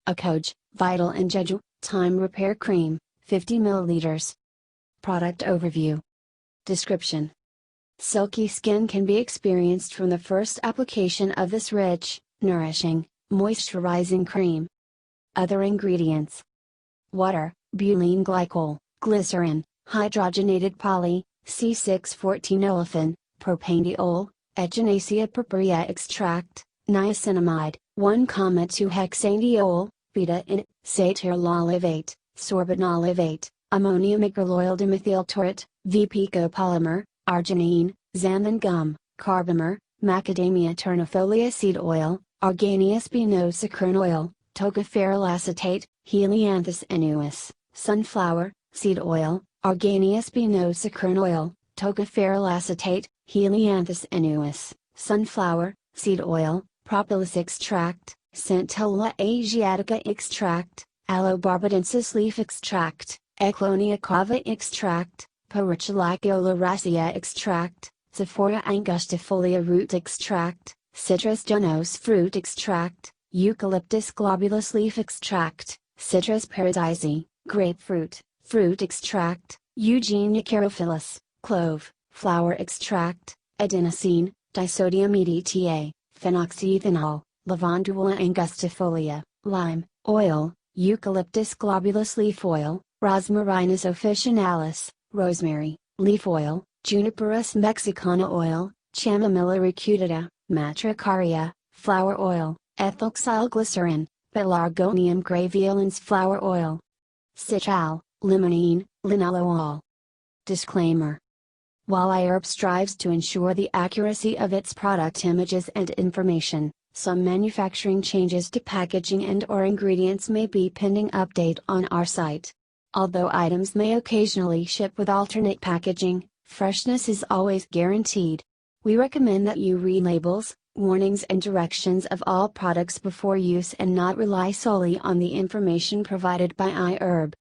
Accoje, Vital and Jeju, Time Repair Cream, 50 ml. Product Overview. Description. Silky skin can be experienced from the first application of this rich, nourishing, moisturizing cream. Other ingredients: water, butylene glycol, glycerin, hydrogenated poly, C614 olefin, propanediol, echinacea purpurea extract, niacinamide, 1,2-hexanediol, betaine, cetearyl olivate, sorbitan olivate, ammonium acryloyldimethyltaurate, VP copolymer, arginine, xanthan gum, carbomer, macadamia ternifolia seed oil, argania spinosa kernel, tocopheryl acetate, helianthus annuus, sunflower, seed oil, argania spinosa kernel, tocopheryl acetate, helianthus annuus, sunflower, seed oil, propolis extract, Centella asiatica extract, allobarbadensis leaf extract, Eclonia cava extract, Purpurea extract, Zephora angustifolia root extract, Citrus genose fruit extract, Eucalyptus globulus leaf extract, Citrus paradisea, grapefruit, fruit extract, Eugenia carophilus, clove, flower extract, adenosine, disodium EDTA, phenoxyethanol, Lavandula angustifolia, lime, oil, Eucalyptus globulus leaf oil, Rosmarinus officinalis, rosemary, leaf oil, Juniperus mexicana oil, Chamomilla recutita, matricaria, flower oil, ethylxylglycerin, Pelargonium graveolens flower oil. Citral, limonene, linalool. Disclaimer. While iHerb strives to ensure the accuracy of its product images and information, some manufacturing changes to packaging and/or ingredients may be pending update on our site. Although items may occasionally ship with alternate packaging, freshness is always guaranteed. We recommend that you read labels, warnings and directions of all products before use and not rely solely on the information provided by iHerb.